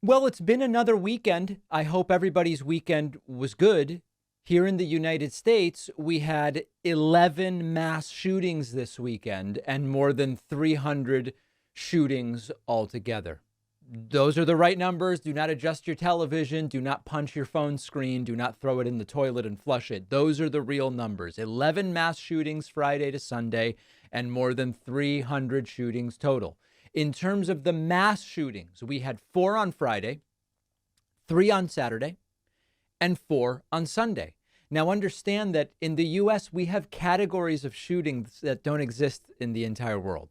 Well, it's been another weekend. I hope everybody's weekend was good. Here in the United States, we had 11 mass shootings this weekend and more than 300 shootings altogether. Those are the right numbers. Do not adjust your television. Do not punch your phone screen. Do not throw it in the toilet and flush it. Those are the real numbers. 11 mass shootings Friday to Sunday and more than 300 shootings total. In terms of the mass shootings, we had 4 on Friday, 3 on Saturday, and 4 on Sunday. Now, understand that in the U.S., we have categories of shootings that don't exist in the entire world.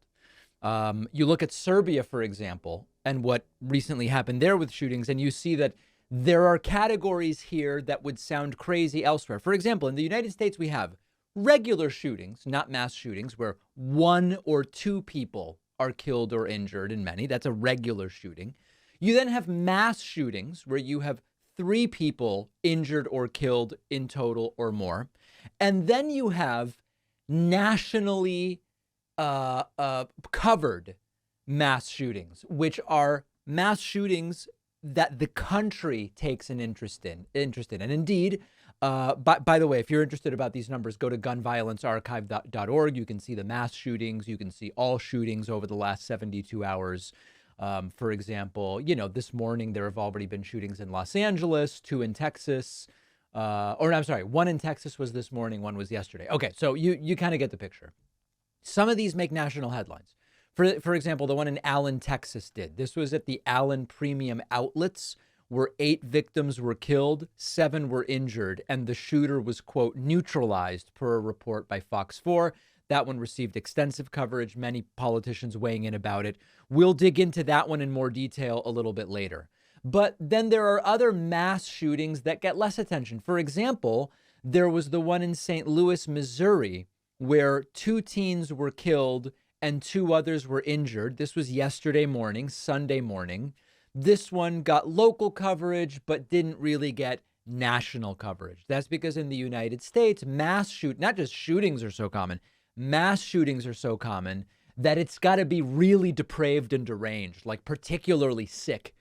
You look at Serbia, for example, and what recently happened there with shootings, and you see that there are categories here that would sound crazy elsewhere. For example, in the United States, we have regular shootings, not mass shootings, where 1 or 2 people are killed or injured in many. That's a regular shooting. You then have mass shootings where you have 3 people injured or killed in total or more. And then you have nationally covered mass shootings, which are mass shootings that the country takes an interest in. And indeed, by the way, if you're interested about these numbers, go to gunviolencearchive.org. You can see the mass shootings. You can see all shootings over the last 72 hours. For example, this morning there have already been shootings in Los Angeles, 2 in Texas, I'm sorry, 1 in Texas was this morning, 1 was yesterday. Okay, so you kind of get the picture. Some of these make national headlines. For example, the one in Allen, Texas did. This was at the Allen Premium Outlets, where 8 victims were killed, 7 were injured, and the shooter was, quote, neutralized, per a report by Fox 4. That one received extensive coverage, many politicians weighing in about it. We'll dig into that one in more detail a little bit later. But then there are other mass shootings that get less attention. For example, there was the one in St. Louis, Missouri, where 2 teens were killed and 2 others were injured. This was yesterday morning, Sunday morning. This one got local coverage, but didn't really get national coverage. That's because in the United States, not just shootings are so common, mass shootings are so common that it's got to be really depraved and deranged, like particularly sick,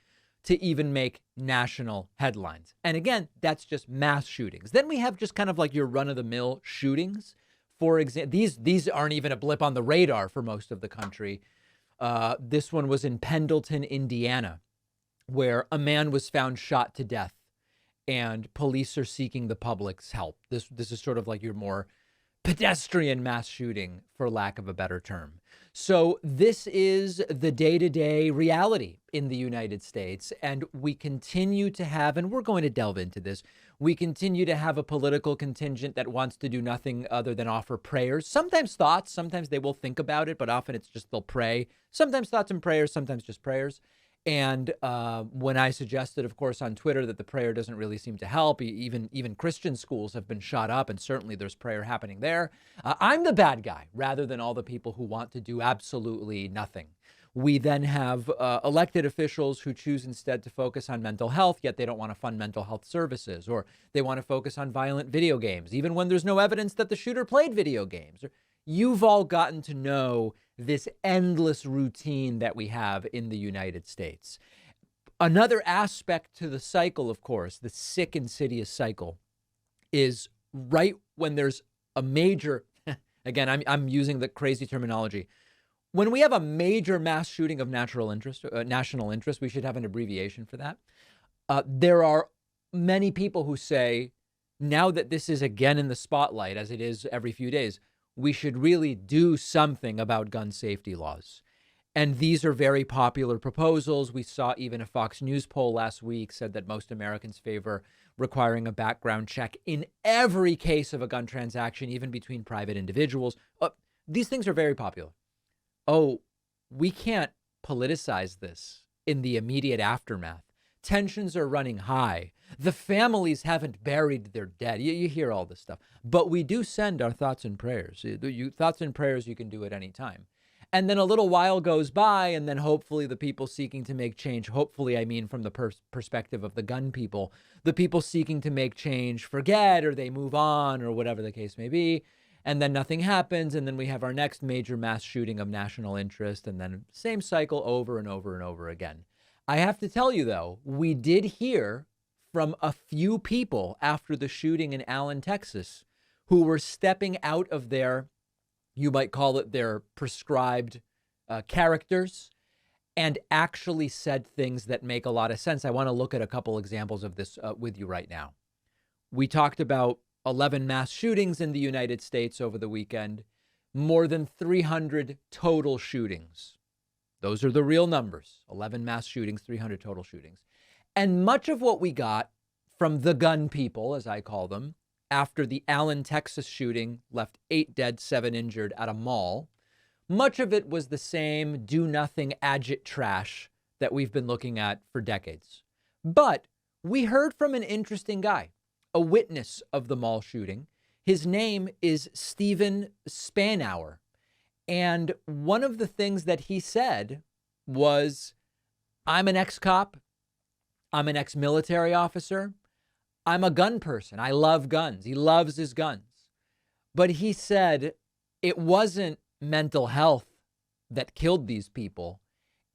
to even make national headlines. And again, that's just mass shootings. Then we have just kind of like your run-of-the-mill shootings. For example, these aren't even a blip on the radar for most of the country. This one was in Pendleton, Indiana, where a man was found shot to death and police are seeking the public's help. This is sort of like your more pedestrian mass shooting, for lack of a better term. So this is the day-to-day reality in the United States. And we continue to have, and we're going to delve into this, we continue to have a political contingent that wants to do nothing other than offer prayers, sometimes thoughts, sometimes they will think about it, but often it's just they'll pray, sometimes thoughts and prayers, sometimes just prayers. And when I suggested, of course, on Twitter that the prayer doesn't really seem to help, even Christian schools have been shot up, and certainly there's prayer happening there. I'm the bad guy rather than all the people who want to do absolutely nothing. We then have elected officials who choose instead to focus on mental health, yet they don't want to fund mental health services, or they want to focus on violent video games, even when there's no evidence that the shooter played video games. You've all gotten to know this endless routine that we have in the United States. Another aspect to the cycle, of course, the sick, insidious cycle, is right when there's a major, again, I'm using the crazy terminology. When we have a major mass shooting of national interest, we should have an abbreviation for that. There are many people who say, now that this is again in the spotlight, as it is every few days, we should really do something about gun safety laws. And these are very popular proposals. We saw even a Fox News poll last week said that most Americans favor requiring a background check in every case of a gun transaction, even between private individuals. These things are very popular. Oh, we can't politicize this in the immediate aftermath. Tensions are running high. The families haven't buried their dead. You hear all this stuff. But we do send our thoughts and prayers. Thoughts and prayers, you can do at any time. And then a little while goes by, and then hopefully the people seeking to make change, hopefully I mean from the perspective of the gun people, the people seeking to make change forget, or they move on, or whatever the case may be. And then nothing happens, and then we have our next major mass shooting of national interest, and then same cycle over and over and over again. I have to tell you, though, we did hear from a few people after the shooting in Allen, Texas, who were stepping out of their, you might call it their prescribed characters, and actually said things that make a lot of sense. I want to look at a couple examples of this with you right now. We talked about 11 mass shootings in the United States over the weekend, more than 300 total shootings. Those are the real numbers. 11 mass shootings, 300 total shootings. And much of what we got from the gun people, as I call them, after the Allen, Texas shooting left 8 dead, 7 injured at a mall, much of it was the same do-nothing agit trash that we've been looking at for decades. But we heard from an interesting guy, a witness of the mall shooting. His name is Stephen Spanauer. And one of the things that he said was, I'm an ex-cop. I'm an ex-military officer. I'm a gun person. I love guns. He loves his guns. But he said it wasn't mental health that killed these people.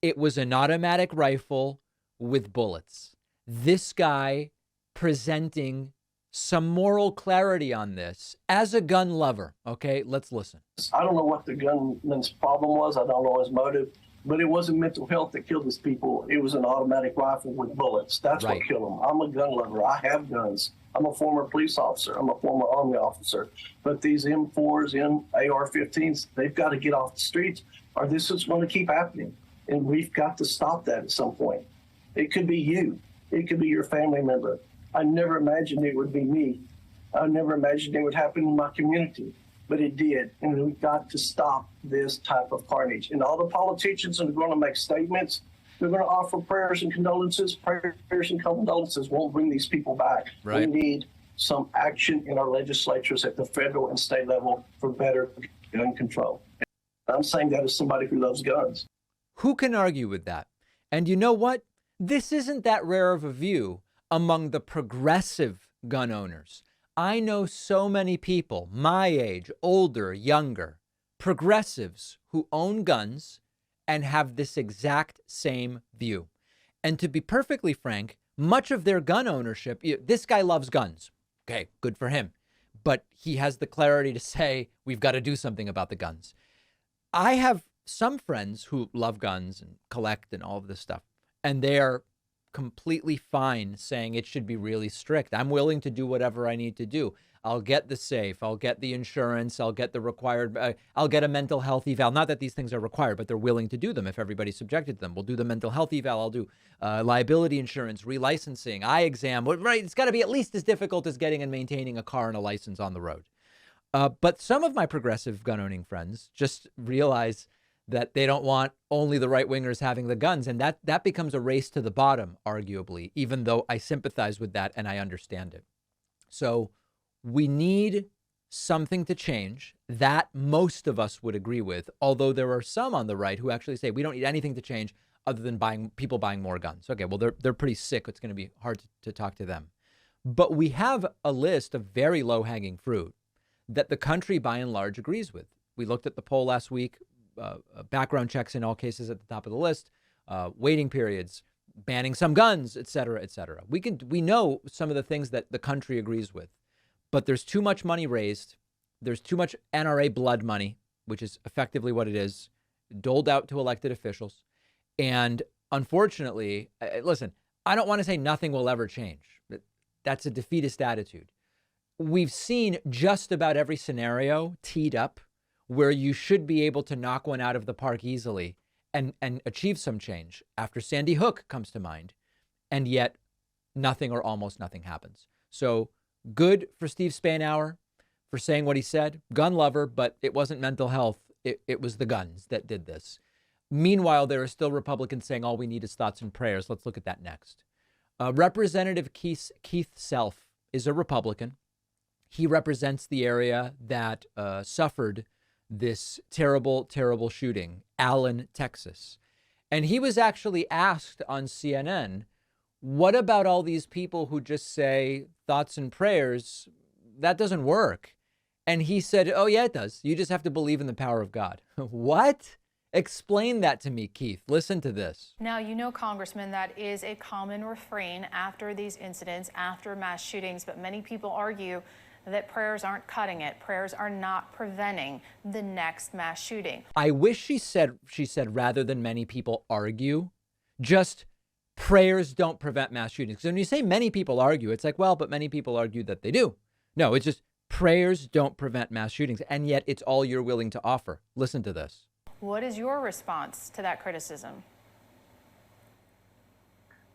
It was an automatic rifle with bullets. This guy presenting some moral clarity on this as a gun lover. Okay, let's listen. I don't know what the gunman's problem was. I don't know his motive, but it wasn't mental health that killed these people. It was an automatic rifle with bullets. That's right. What killed them. I'm a gun lover. I have guns. I'm a former police officer. I'm a former Army officer. But these M4s and AR-15s, they've got to get off the streets or this is going to keep happening. And we've got to stop that at some point. It could be you. It could be your family member. I never imagined it would be me. I never imagined it would happen in my community, but it did. And we've got to stop this type of carnage. And all the politicians are going to make statements. They're going to offer prayers and condolences. Prayers and condolences won't bring these people back. Right. We need some action in our legislatures at the federal and state level for better gun control. And I'm saying that as somebody who loves guns. Who can argue with that? And you know what? This isn't that rare of a view among the progressive gun owners. I know so many people, my age, older, younger, progressives who own guns and have this exact same view. And to be perfectly frank, much of their gun ownership, this guy loves guns. Okay, good for him. But he has the clarity to say, we've got to do something about the guns. I have some friends who love guns and collect and all of this stuff, and they are completely fine saying it should be really strict. I'm willing to do whatever I need to do. I'll get the safe. I'll get the insurance. I'll get the required. I'll get a mental health eval. Not that these things are required, but they're willing to do them if everybody's subjected to them. We'll do the mental health eval. I'll do liability insurance, relicensing, eye exam. Right? It's got to be at least as difficult as getting and maintaining a car and a license on the road. But some of my progressive gun owning friends just realize that they don't want only the right wingers having the guns. And that becomes a race to the bottom, arguably, even though I sympathize with that and I understand it. So we need something to change that most of us would agree with, although there are some on the right who actually say we don't need anything to change other than people buying more guns. Okay, well, they're pretty sick. It's going to be hard to talk to them. But we have a list of very low-hanging fruit that the country, by and large, agrees with. We looked at the poll last week, background checks in all cases at the top of the list, waiting periods, banning some guns, et cetera, et cetera. We know some of the things that the country agrees with. But there's too much money raised. There's too much NRA blood money, which is effectively what it is, doled out to elected officials. And unfortunately, listen, I don't want to say nothing will ever change. That's a defeatist attitude. We've seen just about every scenario teed up where you should be able to knock one out of the park easily and achieve some change. After Sandy Hook comes to mind, and yet nothing or almost nothing happens. So good for Steve Spanauer for saying what he said. Gun lover, but it wasn't mental health. It was the guns that did this. Meanwhile, there are still Republicans saying all we need is thoughts and prayers. Let's look at that next. Representative Keith Self is a Republican. He represents the area that suffered this terrible, terrible shooting, Allen, Texas. And he was actually asked on CNN, what about all these people who just say thoughts and prayers? That doesn't work. And he said, oh, yeah, it does. You just have to believe in the power of God. What? Explain that to me, Keith. Listen to this. Now, you know, Congressman, that is a common refrain after these incidents, after mass shootings, but many people argue that prayers aren't cutting it. Prayers are not preventing the next mass shooting. I wish she said rather than many people argue, just prayers don't prevent mass shootings. So when you say many people argue, it's like, well, but many people argue that they do. No, it's just prayers don't prevent mass shootings. And yet it's all you're willing to offer. Listen to this. What is your response to that criticism?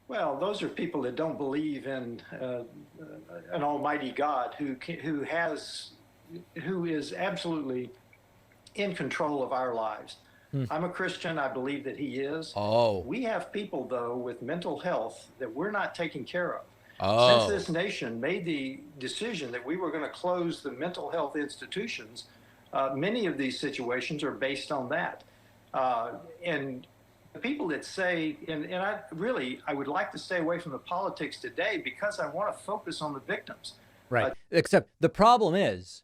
Well, those are people that don't believe in an almighty God who is absolutely in control of our lives. I'm a Christian. I believe that he is. Oh. We have people, though, with mental health that we're not taking care of. Oh. Since this nation made the decision that we were going to close the mental health institutions, many of these situations are based on that. And the people that say, and I would like to stay away from the politics today because I want to focus on the victims. Right. Except the problem is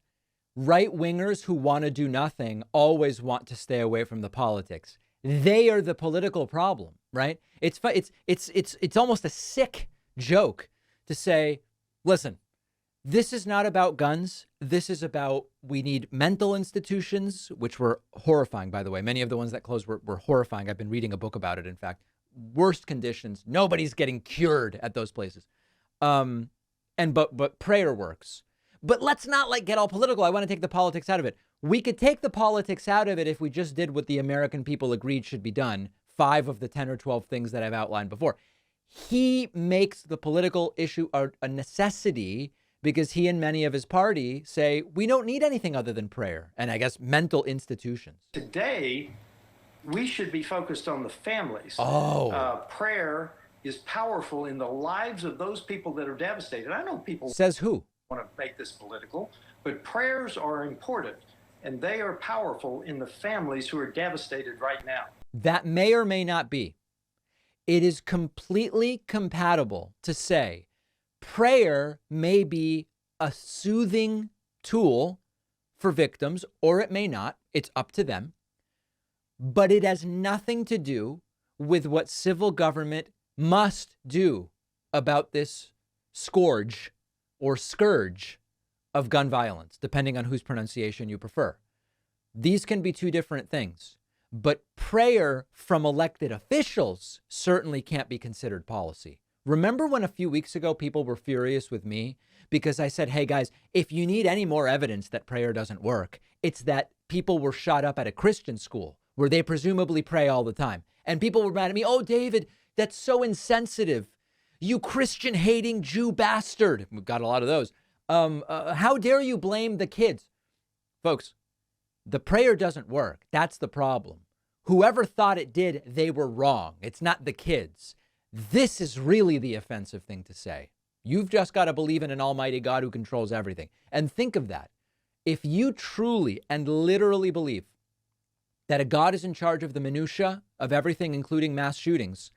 right wingers who want to do nothing always want to stay away from the politics. They are the political problem, right? It's almost a sick joke to say, listen, this is not about guns. This is about, we need mental institutions, which were horrifying, by the way. Many of the ones that closed were horrifying. I've been reading a book about it, in fact. Worst conditions. Nobody's getting cured at those places. But prayer works. But let's not get all political. I want to take the politics out of it. We could take the politics out of it if we just did what the American people agreed should be done. 5 of the 10 or 12 things that I've outlined before. He makes the political issue a necessity because he and many of his party say, we don't need anything other than prayer and I guess mental institutions. Today, we should be focused on the families. Prayer is powerful in the lives of those people that are devastated. I know people Says who? want to make this political, but prayers are important and they are powerful in the families who are devastated right now. That may or may not be. It is completely compatible to say prayer may be a soothing tool for victims, or it may not. It's up to them. But it has nothing to do with what civil government must do about this scourge or scourge of gun violence, depending on whose pronunciation you prefer. These can be two different things. But prayer from elected officials certainly can't be considered policy. Remember when a few weeks ago people were furious with me because I said, hey guys, if you need any more evidence that prayer doesn't work, it's that people were shot up at a Christian school where they presumably pray all the time. And people were mad at me. Oh, David, that's so insensitive. You Christian hating Jew bastard. We've got a lot of those. How dare you blame the kids? Folks, the prayer doesn't work. That's the problem. Whoever thought it did, they were wrong. It's not the kids. This is really the offensive thing to say. You've just got to believe in an almighty God who controls everything. And think of that. If you truly and literally believe that a God is in charge of the minutia of everything, including mass shootings,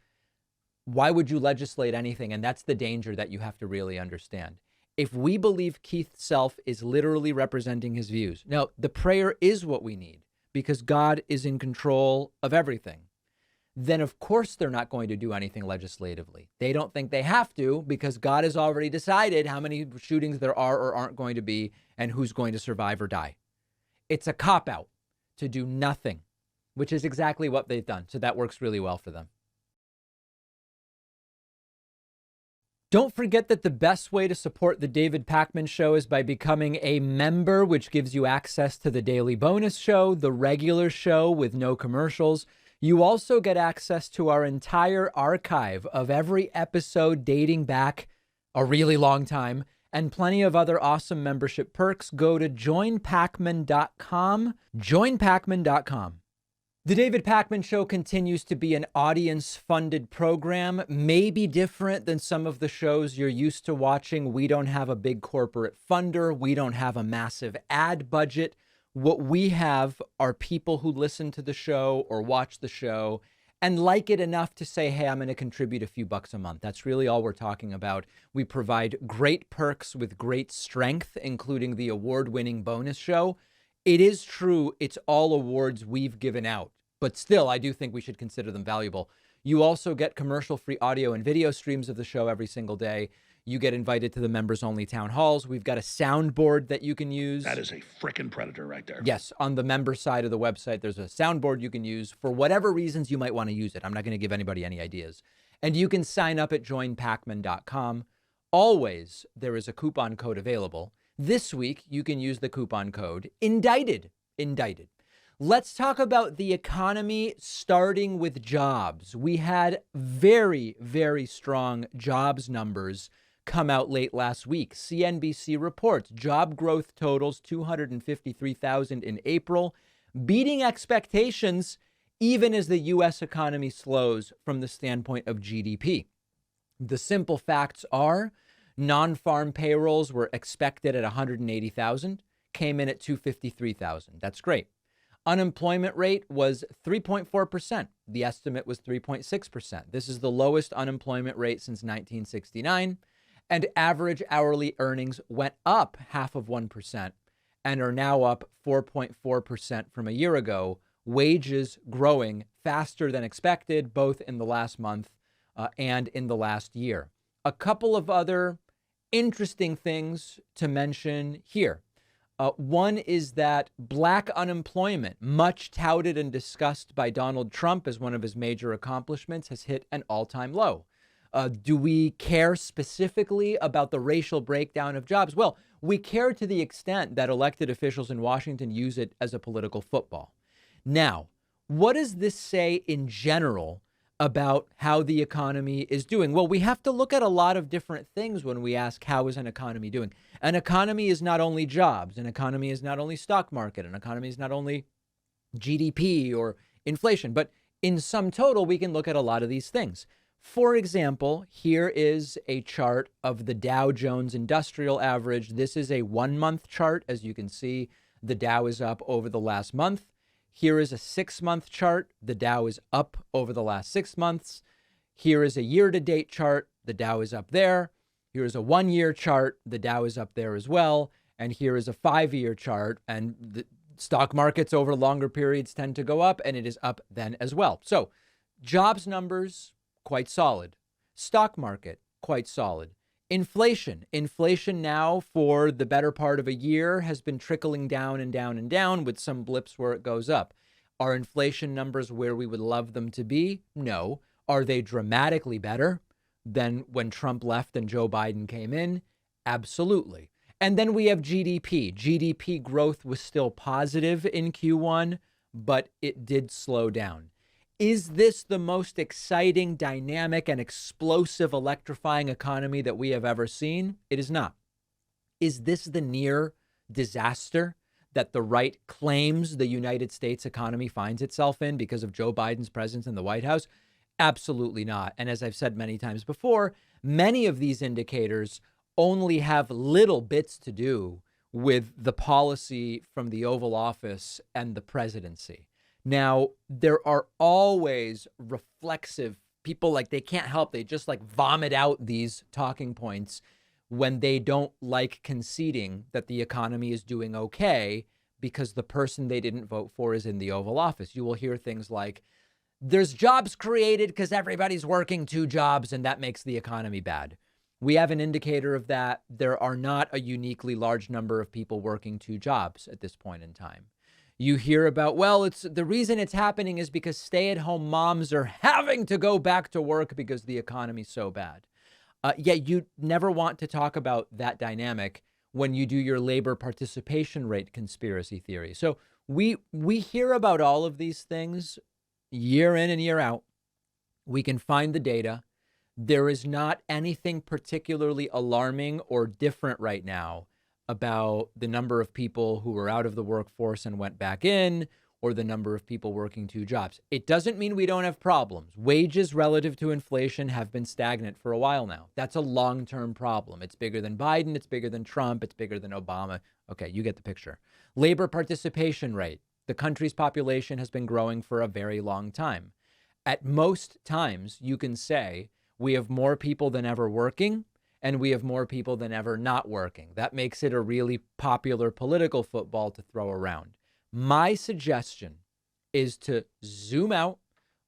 why would you legislate anything? And that's the danger that you have to really understand. If we believe Keith Self is literally representing his views, now the prayer is what we need because God is in control of everything. Then of course they're not going to do anything legislatively. They don't think they have to because God has already decided how many shootings there are or aren't going to be and who's going to survive or die. It's a cop-out to do nothing, which is exactly what they've done. So that works really well for them. Don't forget that the best way to support the David Pakman Show is by becoming a member, which gives you access to the daily bonus show, the regular show with no commercials. You also get access to our entire archive of every episode dating back a really long time and plenty of other awesome membership perks. Go to joinpakman.com, joinpakman.com. The David Pakman Show continues to be an audience-funded program, maybe different than some of the shows you're used to watching. We don't have a big corporate funder. We don't have a massive ad budget. What we have are people who listen to the show or watch the show and like it enough to say, hey, I'm going to contribute a few bucks a month. That's really all we're talking about. We provide great perks with great strength, including the award-winning bonus show. It is true. It's all awards we've given out. But still, I do think we should consider them valuable. You also get commercial-free audio and video streams of the show every single day. You get invited to the members-only town halls. We've got a soundboard that you can use. That is a frickin' predator right there. Yes, on the member side of the website, there's a soundboard you can use for whatever reasons you might want to use it. I'm not going to give anybody any ideas. And you can sign up at joinpacman.com. Always, there is a coupon code available. This week, you can use the coupon code INDICTED. Indicted. Let's talk about the economy, starting with jobs. We had very, very strong jobs numbers come out late last week. CNBC reports job growth totals 253,000 in April, beating expectations even as the U.S. economy slows from the standpoint of GDP. The simple facts are non-farm payrolls were expected at 180,000, came in at 253,000. That's great. Unemployment rate was 3.4%. The estimate was 3.6%. This is the lowest unemployment rate since 1969. And average hourly earnings went up 0.5% and are now up 4.4% from a year ago. Wages growing faster than expected, both in the last month and in the last year. A couple of other interesting things to mention here. One is that black unemployment, much touted and discussed by Donald Trump as one of his major accomplishments, has hit an all-time low. Do we care specifically about the racial breakdown of jobs? Well, we care to the extent that elected officials in Washington use it as a political football. Now, what does this say in general about how the economy is doing? Well, we have to look at a lot of different things when we ask, how is an economy doing? An economy is not only jobs. An economy is not only stock market. An economy is not only GDP or inflation. But in sum total, we can look at a lot of these things. For example, here is a chart of the Dow Jones Industrial Average. This is a 1-month chart. As you can see, the Dow is up over the last month. Here is a 6-month chart. The Dow is up over the last 6 months. Here is a year-to-date chart. The Dow is up there. Here is a 1-year chart. The Dow is up there as well. And here is a 5-year chart. And the stock markets over longer periods tend to go up, and it is up then as well. So jobs numbers, quite solid. Stock market, quite solid. Inflation now for the better part of a year has been trickling down and down and down with some blips where it goes up. Are inflation numbers where we would love them to be? No. Are they dramatically better than when Trump left and Joe Biden came in? Absolutely. And then we have GDP. GDP growth was still positive in Q1, but it did slow down. Is this the most exciting, dynamic, and explosive, electrifying economy that we have ever seen? It is not. Is this the near disaster that the right claims the United States economy finds itself in because of Joe Biden's presence in the White House? Absolutely not. And as I've said many times before, many of these indicators only have little bits to do with the policy from the Oval Office and the presidency. Now, there are always reflexive people, like they can't help. They just like vomit out these talking points when they don't like conceding that the economy is doing okay because the person they didn't vote for is in the Oval Office. You will hear things like, there's jobs created because everybody's working 2 jobs and that makes the economy bad. We have an indicator of that. There are not a uniquely large number of people working 2 jobs at this point in time. You hear about, well, it's the reason it's happening is because stay-at-home moms are having to go back to work because the economy's so bad. Yet you never want to talk about that dynamic when you do your labor participation rate conspiracy theory. So we hear about all of these things year in and year out. We can find the data. There is not anything particularly alarming or different right now about the number of people who were out of the workforce and went back in, or the number of people working 2 jobs. It doesn't mean we don't have problems. Wages relative to inflation have been stagnant for a while now. That's a long-term problem. It's bigger than Biden. It's bigger than Trump. It's bigger than Obama. Okay, you get the picture. Labor participation rate. The country's population has been growing for a very long time. At most times, you can say we have more people than ever working, and we have more people than ever not working. That makes it a really popular political football to throw around. My suggestion is to zoom out,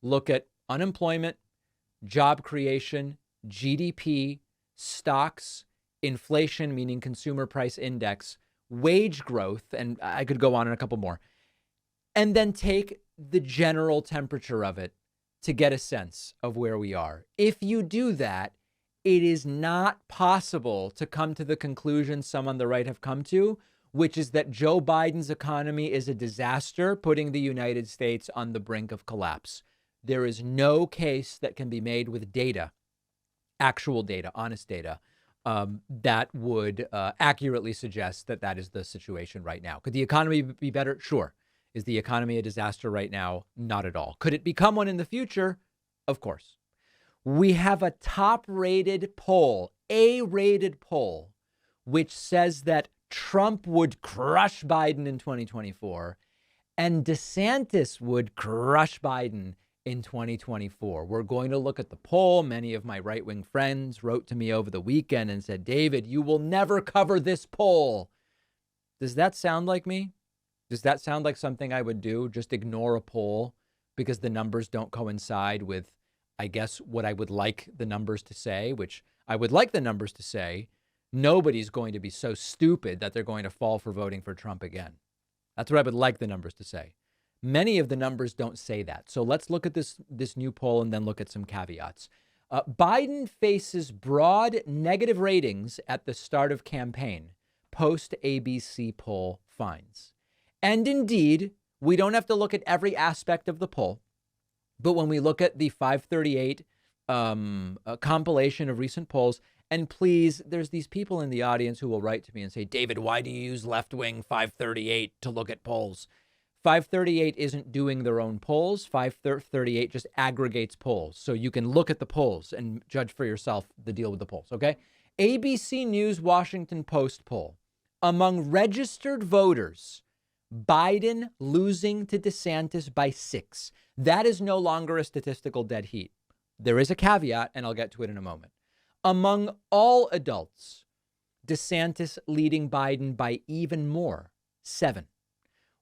look at unemployment, job creation, GDP, stocks, inflation, meaning consumer price index, wage growth, and I could go on and a couple more, and then take the general temperature of it to get a sense of where we are. If you do that, it is not possible to come to the conclusion some on the right have come to, which is that Joe Biden's economy is a disaster, putting the United States on the brink of collapse. There is no case that can be made with data, actual data, honest data, that would accurately suggest that that is the situation right now. Could the economy be better? Sure. Is the economy a disaster right now? Not at all. Could it become one in the future? Of course. We have a top-rated poll, A-rated poll, which says that Trump would crush Biden in 2024 and DeSantis would crush Biden in 2024. We're going to look at the poll. Many of my right-wing friends wrote to me over the weekend and said, David, you will never cover this poll. Does that sound like me? Does that sound like something I would do? Just ignore a poll because the numbers don't coincide with, I guess, what I would like the numbers to say, which I would like the numbers to say, nobody's going to be so stupid that they're going to fall for voting for Trump again. That's what I would like the numbers to say. Many of the numbers don't say that. So let's look at this new poll and then look at some caveats. Biden faces broad negative ratings at the start of campaign, post-ABC poll finds. And indeed, we don't have to look at every aspect of the poll. But when we look at the 538 compilation of recent polls, and please, there's these people in the audience who will write to me and say, David, why do you use left-wing 538 to look at polls? 538 isn't doing their own polls. 538 just aggregates polls. So you can look at the polls and judge for yourself the deal with the polls, okay? ABC News Washington Post poll. Among registered voters, Biden losing to DeSantis by 6. That is no longer a statistical dead heat. There is a caveat, and I'll get to it in a moment. Among all adults, DeSantis leading Biden by even more, 7.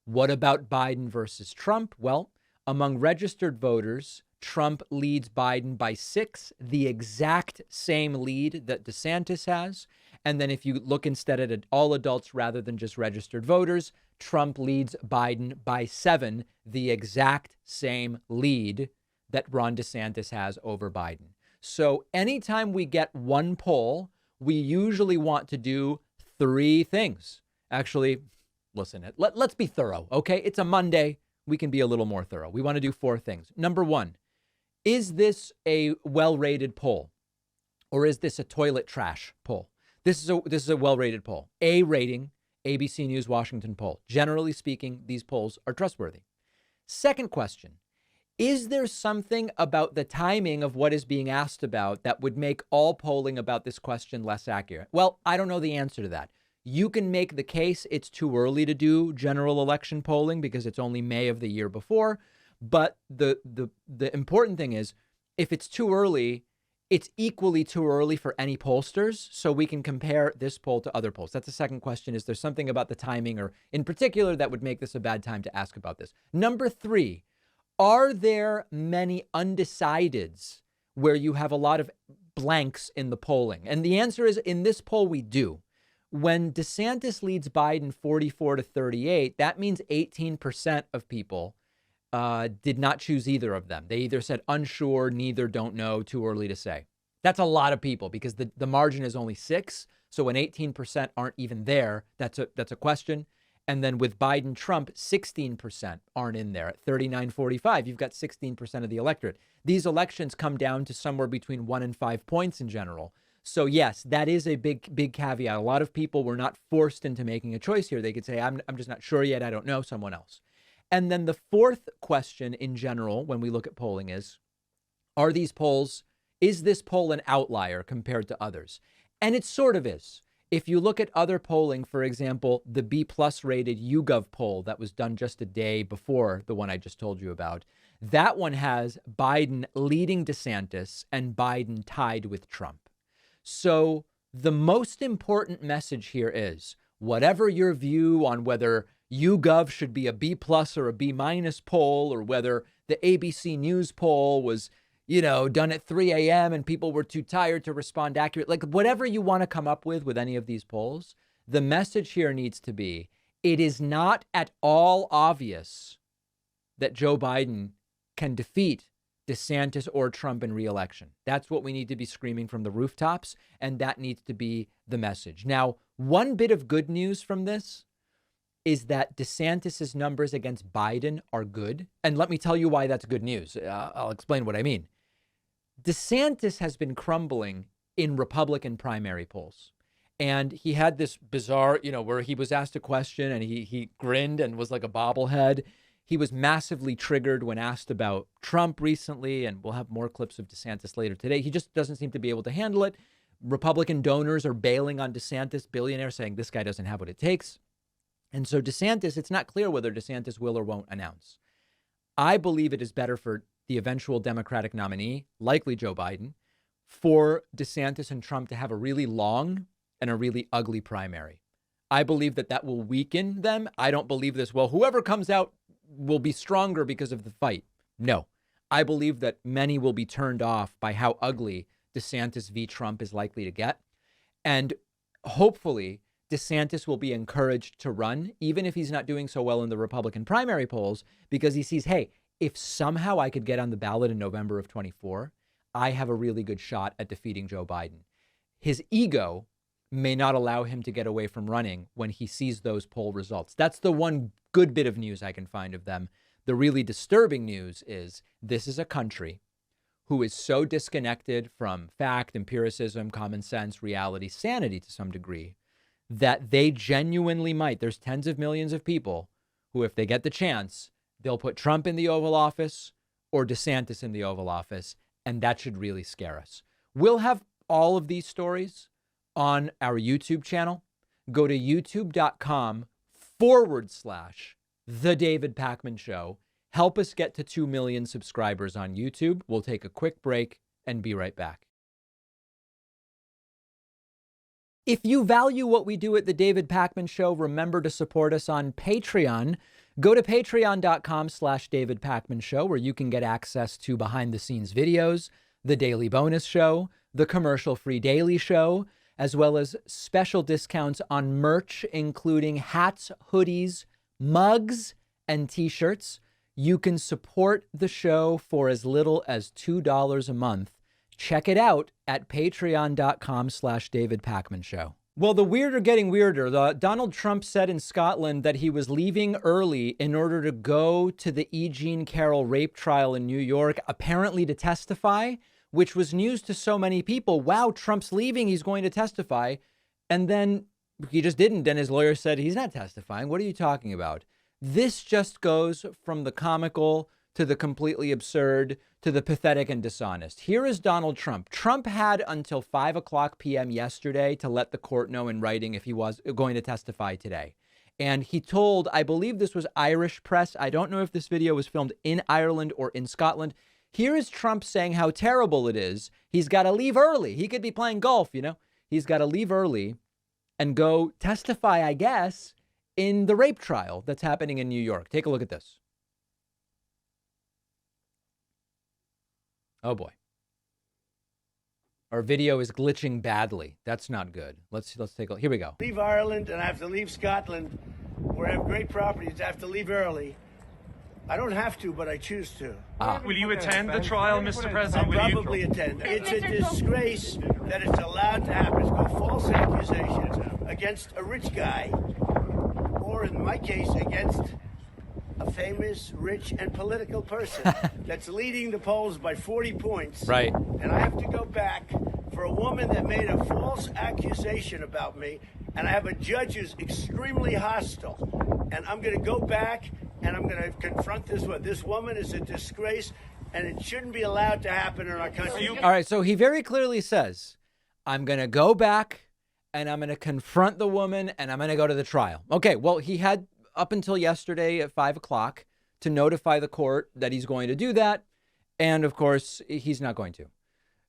What about Biden versus Trump? Well, among registered voters, Trump leads Biden by 6, the exact same lead that DeSantis has. And then if you look instead at all adults rather than just registered voters, Trump leads Biden by 7, the exact same lead that Ron DeSantis has over Biden. So anytime we get one poll, we usually want to do 3 things. Actually, listen, let's be thorough, okay? It's a Monday. We can be a little more thorough. We want to do 4 things. Number 1, is this a well-rated poll or is this a toilet trash poll? This is a well-rated poll. A rating, ABC News Washington poll. Generally speaking, these polls are trustworthy. Second question, is there something about the timing of what is being asked about that would make all polling about this question less accurate? Well, I don't know the answer to that. You can make the case it's too early to do general election polling because it's only May of the year before. But the important thing is, if it's too early, it's equally too early for any pollsters. So we can compare this poll to other polls. That's the second question. Is there something about the timing or in particular that would make this a bad time to ask about this? Number 3, are there many undecideds where you have a lot of blanks in the polling? And the answer is in this poll, we do. When DeSantis leads Biden 44-38, that means 18% of people did not choose either of them. They either said unsure, neither, don't know, too early to say. That's a lot of people because the margin is only 6. So when 18% aren't even there, that's a question. And then with Biden, Trump, 16% aren't in there. At 39-45, you've got 16% of the electorate. These elections come down to somewhere between 1 and 5 points in general. So yes, that is a big caveat. A lot of people were not forced into making a choice here. They could say, I'm just not sure yet. I don't know, someone else. And then the fourth question in general, when we look at polling is this poll an outlier compared to others? And it sort of is. If you look at other polling, for example, the B+ rated YouGov poll that was done just a day before the one I just told you about, that one has Biden leading DeSantis and Biden tied with Trump. So the most important message here is whatever your view on whether YouGov should be a B plus or a B minus poll, or whether the ABC News poll was, done at 3 a.m. and people were too tired to respond accurately. Like, whatever you want to come up with any of these polls, the message here needs to be, it is not at all obvious that Joe Biden can defeat DeSantis or Trump in re-election. That's what we need to be screaming from the rooftops, and that needs to be the message. Now, one bit of good news from this is that DeSantis's numbers against Biden are good. And let me tell you why that's good news. I'll explain what I mean. DeSantis has been crumbling in Republican primary polls. And he had this bizarre, where he was asked a question and he grinned and was like a bobblehead. He was massively triggered when asked about Trump recently, and we'll have more clips of DeSantis later today. He just doesn't seem to be able to handle it. Republican donors are bailing on DeSantis, billionaires saying this guy doesn't have what it takes. And so DeSantis, it's not clear whether DeSantis will or won't announce. I believe it is better for the eventual Democratic nominee, likely Joe Biden, for DeSantis and Trump to have a really long and a really ugly primary. I believe that will weaken them. I don't believe this, well, whoever comes out will be stronger because of the fight. No, I believe that many will be turned off by how ugly DeSantis v. Trump is likely to get. And hopefully DeSantis will be encouraged to run, even if he's not doing so well in the Republican primary polls, because he sees, hey, if somehow I could get on the ballot in November of 24, I have a really good shot at defeating Joe Biden. His ego may not allow him to get away from running when he sees those poll results. That's the one good bit of news I can find of them. The really disturbing news is this is a country who is so disconnected from fact, empiricism, common sense, reality, sanity to some degree, that they genuinely might. There's tens of millions of people who, if they get the chance, they'll put Trump in the Oval Office or DeSantis in the Oval Office, and that should really scare us. We'll have all of these stories on our YouTube channel. Go to youtube.com/The David Pakman Show. Help us get to 2 million subscribers on YouTube. We'll take a quick break and be right back. If you value what we do at The David Pakman Show, remember to support us on Patreon. Go to patreon.com/David Pakman Show, where you can get access to behind the scenes videos, the daily bonus show, the commercial-free daily show, as well as special discounts on merch, including hats, hoodies, mugs, and t-shirts. You can support the show for as little as $2 a month. Check it out at patreon.com/David Pakman Show. Well, the weird are getting weirder. Donald Trump said in Scotland that he was leaving early in order to go to the E. Jean Carroll rape trial in New York, apparently to testify, which was news to so many people. Wow, Trump's leaving. He's going to testify. And then he just didn't. And his lawyer said, he's not testifying. What are you talking about? This just goes from the comical to the completely absurd to the pathetic and dishonest. Here is Donald Trump. Trump had until 5:00 p.m. yesterday to let the court know in writing if he was going to testify today. And he told, I believe this was Irish press. I don't know if this video was filmed in Ireland or in Scotland. Here is Trump saying how terrible it is. He's got to leave early. He could be playing golf, He's got to leave early and go testify, I guess, in the rape trial that's happening in New York. Take a look at this. Oh boy. Our video is glitching badly. That's not good. Let's take a look. Here we go. Leave Ireland and I have to leave Scotland, where I have great properties. I have to leave early. I don't have to, but I choose to. Will you attend the trial, Mr. President? I'll probably attend. It's a disgrace that it's allowed to happen. It's called false accusations against a rich guy, or in my case, against a famous, rich, and political person that's leading the polls by 40 points. Right. And I have to go back for a woman that made a false accusation about me, and I have a judge who's extremely hostile. And I'm going to go back, and I'm going to confront this one. This woman is a disgrace, and it shouldn't be allowed to happen in our country. All right, so he very clearly says, I'm going to go back, and I'm going to confront the woman, and I'm going to go to the trial. Okay, well, he had up until yesterday at 5:00 to notify the court that he's going to do that. And of course, he's not going to.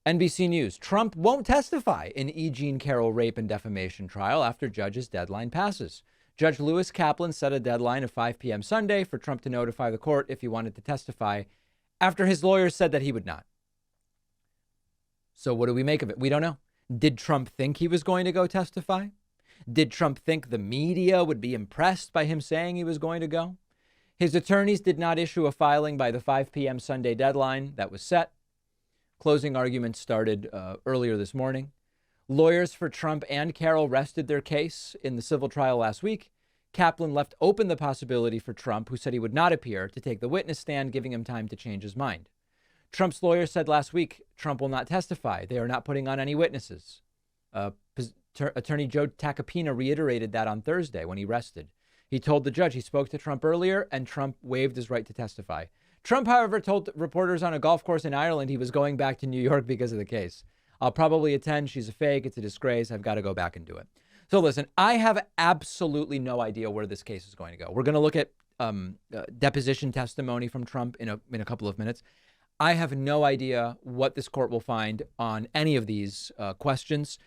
NBC News, Trump won't testify in E. Jean Carroll rape and defamation trial after judge's deadline passes. Judge Lewis Kaplan set a deadline of 5 p.m. Sunday for Trump to notify the court if he wanted to testify after his lawyers said that he would not. So what do we make of it? We don't know. Did Trump think he was going to go testify? Did Trump think the media would be impressed by him saying he was going to go? His attorneys did not issue a filing by the 5 p.m. Sunday deadline that was set. Closing arguments started earlier this morning. Lawyers for Trump and Carroll rested their case in the civil trial last week. Kaplan left open the possibility for Trump, who said he would not appear, to take the witness stand, giving him time to change his mind. Trump's lawyer said last week Trump will not testify. They are not putting on any witnesses. Attorney Joe Tacopina reiterated that on Thursday when he rested. He told the judge he spoke to Trump earlier and Trump waived his right to testify. Trump, however, told reporters on a golf course in Ireland he was going back to New York because of the case. I'll probably attend. She's a fake. It's a disgrace. I've got to go back and do it. So listen, I have absolutely no idea where this case is going to go. We're going to look at deposition testimony from Trump in a couple of minutes. I have no idea what this court will find on any of these questions.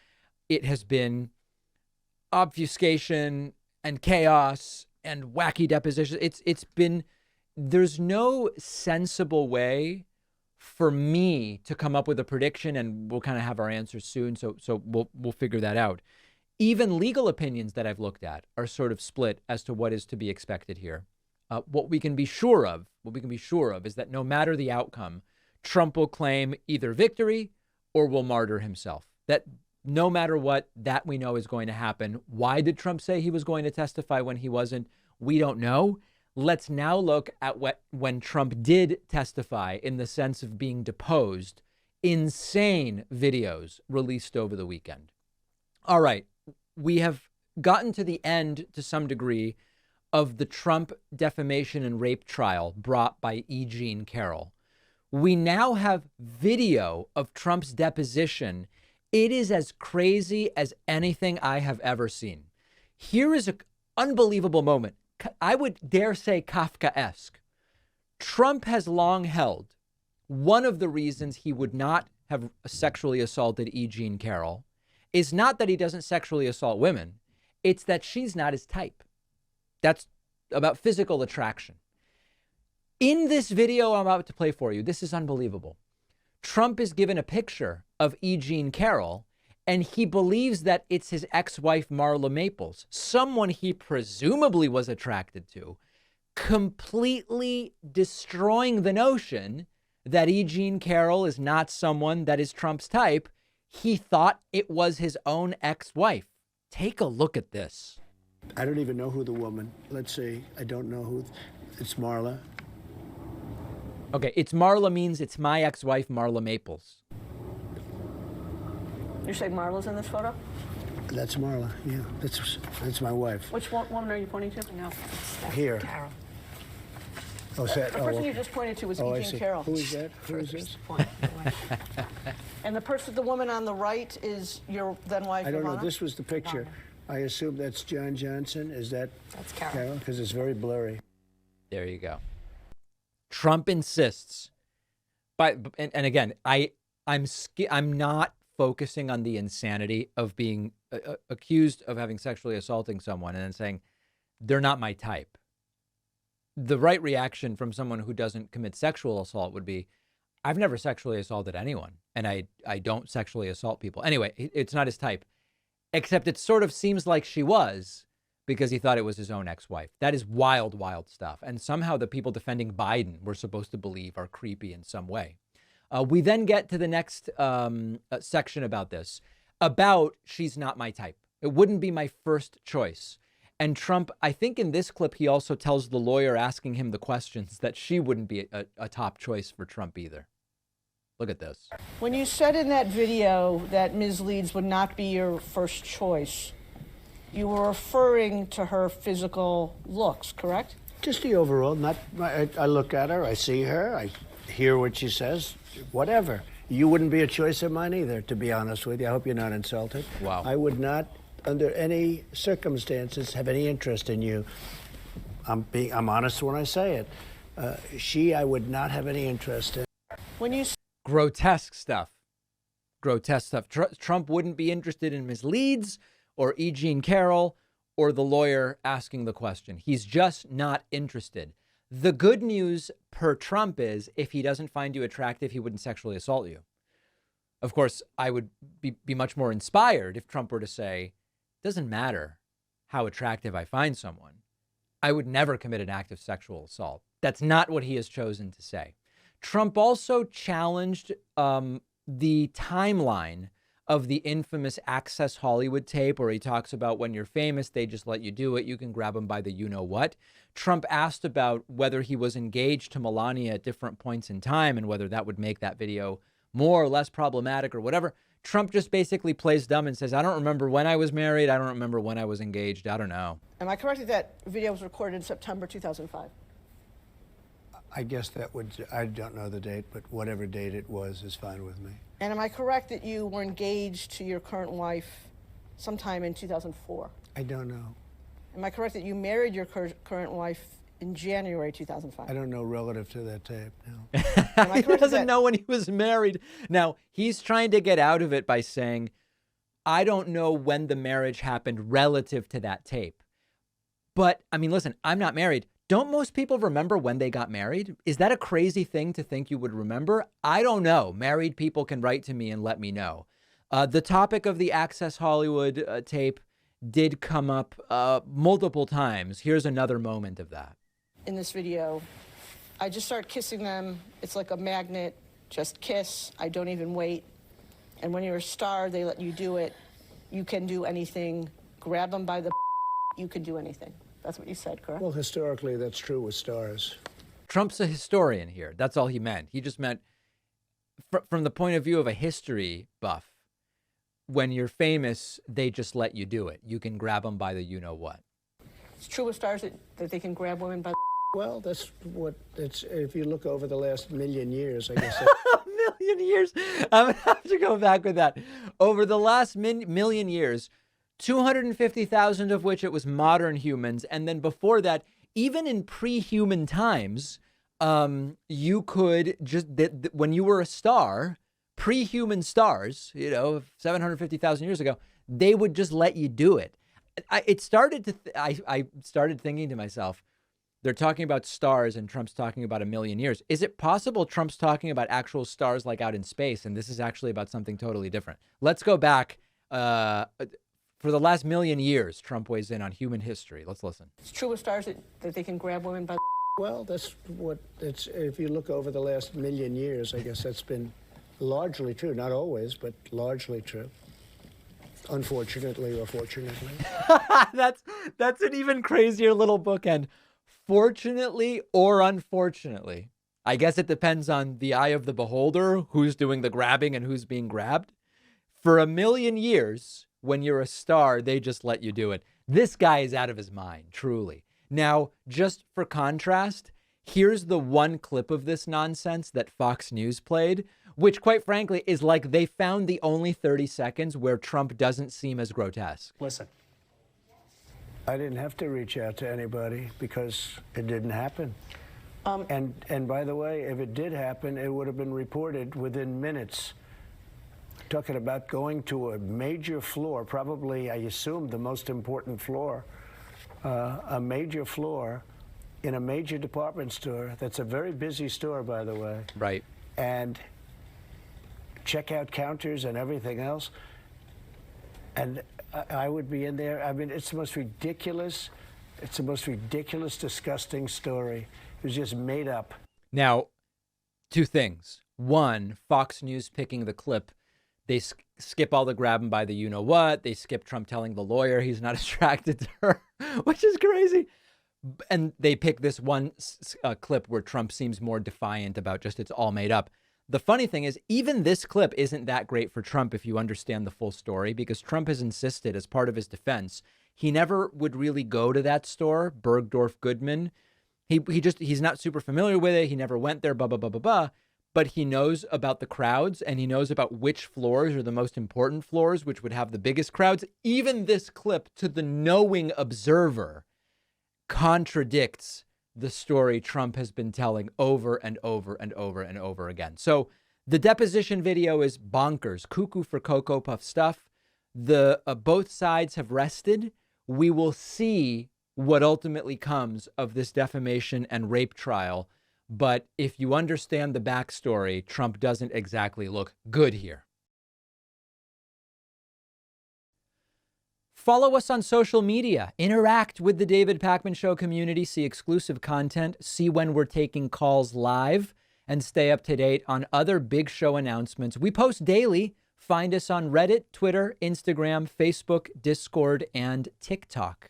It has been obfuscation and chaos and wacky depositions. It's been, there's no sensible way for me to come up with a prediction, and we'll kind of have our answers soon. So we'll figure that out. Even legal opinions that I've looked at are sort of split as to what is to be expected here. What we can be sure of is that no matter the outcome, Trump will claim either victory or will martyr himself. That no matter what, that we know is going to happen. Why did Trump say he was going to testify when he wasn't? We don't know. Let's now look at when Trump did testify in the sense of being deposed. Insane videos released over the weekend. All right. We have gotten to the end to some degree of the Trump defamation and rape trial brought by E. Jean Carroll. We now have video of Trump's deposition. It is as crazy as anything I have ever seen. Here is an unbelievable moment. I would dare say Kafkaesque. Trump has long held one of the reasons he would not have sexually assaulted E. Jean Carroll is not that he doesn't sexually assault women. It's that she's not his type. That's about physical attraction. In this video I'm about to play for you, this is unbelievable. Trump is given a picture of E. Jean Carroll, and he believes that it's his ex-wife, Marla Maples, someone he presumably was attracted to, completely destroying the notion that E. Jean Carroll is not someone that is Trump's type. He thought it was his own ex-wife. Take a look at this. I don't even know who the woman. Let's see. I don't know who. It's Marla. Okay, it's Marla means it's my ex-wife, Marla Maples. You're saying Marla's in this photo? That's Marla. Yeah, that's my wife. Which woman are you pointing to? No, that's Here. Carol. Oh, is that? The person you just pointed to was E. Jean Carroll. Who is that? Who is this? And the woman on the right is your then wife, I don't know. Ivana? This was the picture. I assume that's John Johnson. Is that? That's Carol. Because it's very blurry. There you go. Trump insists, and again, I'm not focusing on the insanity of being accused of having sexually assaulting someone and then saying they're not my type. The right reaction from someone who doesn't commit sexual assault would be, I've never sexually assaulted anyone, and I don't sexually assault people. Anyway, it's not his type, except it sort of seems like she was, because he thought it was his own ex-wife. That is wild, wild stuff. And somehow the people defending Biden we're supposed to believe are creepy in some way. We then get to the next section about this, about she's not my type. It wouldn't be my first choice. And Trump, I think in this clip, he also tells the lawyer asking him the questions that she wouldn't be a top choice for Trump either. Look at this. When you said in that video that Ms. Leeds would not be your first choice, you were referring to her physical looks, correct? Just the overall. I look at her, I see her, I hear what she says, whatever. You wouldn't be a choice of mine either, to be honest with you. I hope you're not insulted. Wow. I would not, under any circumstances, have any interest in you. I'm honest when I say it. I would not have any interest in. When you Grotesque stuff. Grotesque stuff. Trump wouldn't be interested in Ms. Leeds or E. Jean Carroll or the lawyer asking the question. He's just not interested. The good news per Trump is if he doesn't find you attractive, he wouldn't sexually assault you. Of course, I would be much more inspired if Trump were to say, doesn't matter how attractive I find someone. I would never commit an act of sexual assault. That's not what he has chosen to say. Trump also challenged the timeline of the infamous Access Hollywood tape where he talks about when you're famous, they just let you do it. You can grab them by the you-know-what. Trump asked about whether he was engaged to Melania at different points in time and whether that would make that video more or less problematic or whatever. Trump just basically plays dumb and says, I don't remember when I was married. I don't remember when I was engaged. I don't know. Am I correct that video was recorded in September 2005? I guess that would, I don't know the date, but whatever date it was is fine with me. And am I correct that you were engaged to your current wife sometime in 2004? I don't know. Am I correct that you married your current wife in January 2005? I don't know relative to that tape, no. He doesn't know when he was married. Now, he's trying to get out of it by saying, I don't know when the marriage happened relative to that tape. But, I mean, listen, I'm not married. Don't most people remember when they got married? Is that a crazy thing to think you would remember? I don't know. Married people can write to me and let me know. The topic of the Access Hollywood tape did come up multiple times. Here's another moment of that. In this video, I just start kissing them. It's like a magnet. Just kiss. I don't even wait. And when you're a star, they let you do it. You can do anything. Grab them by the you can do anything. That's what you said, correct? Well, historically, that's true with stars. Trump's a historian here. That's all he meant. He just meant from the point of view of a history buff, when you're famous, they just let you do it. You can grab them by the you-know-what. It's true with stars that they can grab women by the Well, that's what it's. If you look over the last million years, I guess. A million years. I'm going to have to go back with that. Over the last million years, 250,000 of which it was modern humans. And then before that, even in pre-human times, you could just, when you were a star, pre-human stars, 750,000 years ago, they would just let you do it. I started thinking to myself, they're talking about stars and Trump's talking about a million years. Is it possible Trump's talking about actual stars like out in space and this is actually about something totally different? Let's go back. For the last million years, Trump weighs in on human history. Let's listen. It's true with stars that they can grab women by the Well, that's what it's. If you look over the last million years, I guess that's been largely true. Not always, but largely true. Unfortunately or fortunately. That's an even crazier little bookend. Fortunately or unfortunately. I guess it depends on the eye of the beholder, who's doing the grabbing and who's being grabbed. For a million years, when you're a star, they just let you do it. This guy is out of his mind, truly. Now, just for contrast, here's the one clip of this nonsense that Fox News played, which quite frankly is like they found the only 30 seconds where Trump doesn't seem as grotesque. Listen. I didn't have to reach out to anybody because it didn't happen. And by the way, if it did happen, it would have been reported within minutes. Talking about going to a major floor, probably, I assume, the most important floor, a major floor in a major department store. That's a very busy store, by the way. Right. And checkout counters and everything else. And I would be in there. I mean, it's the most ridiculous, disgusting story. It was just made up. Now, two things. One, Fox News picking the clip. They skip all the grab him by the you-know-what. They skip Trump telling the lawyer he's not attracted to her, which is crazy. And they pick this one clip where Trump seems more defiant about just it's all made up. The funny thing is, even this clip isn't that great for Trump if you understand the full story, because Trump has insisted as part of his defense, he never would really go to that store, Bergdorf Goodman. He's not super familiar with it. He never went there, blah, blah, blah, blah, blah. But he knows about the crowds and he knows about which floors are the most important floors, which would have the biggest crowds. Even this clip, to the knowing observer, contradicts the story Trump has been telling over and over and over and over again. So the deposition video is bonkers, cuckoo for Cocoa Puff stuff. Both sides have rested. we will see what ultimately comes of this defamation and rape trial. But if you understand the backstory, Trump doesn't exactly look good here. Follow us on social media, interact with the David Pakman Show community, see exclusive content, see when we're taking calls live, and stay up to date on other big show announcements. We post daily. Find us on Reddit, Twitter, Instagram, Facebook, Discord, and TikTok.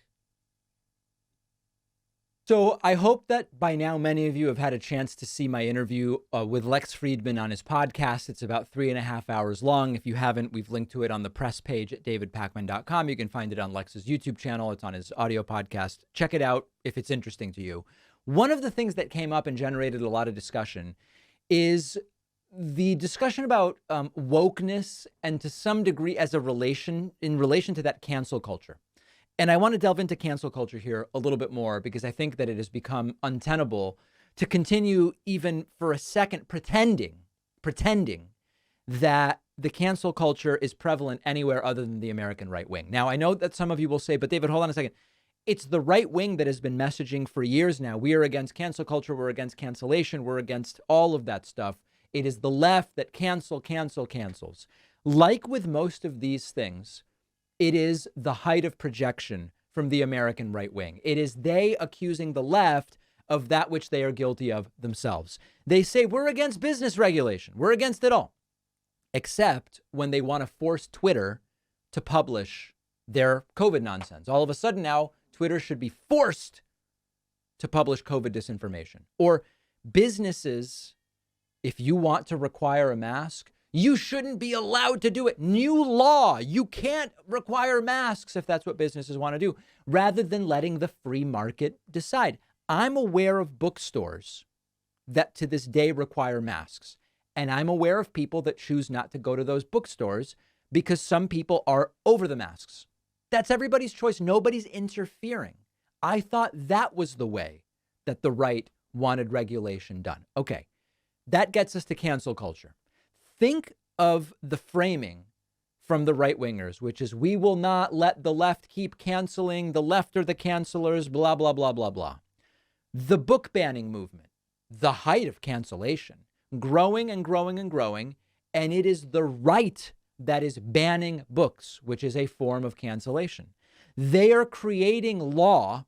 So I hope that by now many of you have had a chance to see my interview with Lex Friedman on his podcast. It's about 3.5 hours long. If you haven't, we've linked to it on the press page at davidpakman.com. You can find it on Lex's YouTube channel. It's on his audio podcast. Check it out if it's interesting to you. One of the things that came up and generated a lot of discussion is the discussion about wokeness, and to some degree in relation to that cancel culture. And I want to delve into cancel culture here a little bit more, because I think that it has become untenable to continue even for a second pretending that the cancel culture is prevalent anywhere other than the American right wing. Now, I know that some of you will say, but David, hold on a second. It's the right wing that has been messaging for years now. We are against cancel culture. We're against cancellation. We're against all of that stuff. It is the left that cancels. Like with most of these things, it is the height of projection from the American right wing. It is they accusing the left of that which they are guilty of themselves. They say, we're against business regulation. We're against it all. Except when they want to force Twitter to publish their COVID nonsense. All of a sudden now, Twitter should be forced to publish COVID disinformation. Or businesses, if you want to require a mask, you shouldn't be allowed to do it. New law. You can't require masks if that's what businesses want to do, rather than letting the free market decide. I'm aware of bookstores that to this day require masks. And I'm aware of people that choose not to go to those bookstores because some people are over the masks. That's everybody's choice. Nobody's interfering. I thought that was the way that the right wanted regulation done. Okay. That gets us to cancel culture. Think of the framing from the right wingers, which is, we will not let the left keep canceling. The left are the cancelers, blah, blah, blah, blah, blah. The book banning movement, the height of cancellation, growing and growing and growing. And it is the right that is banning books, which is a form of cancellation. They are creating law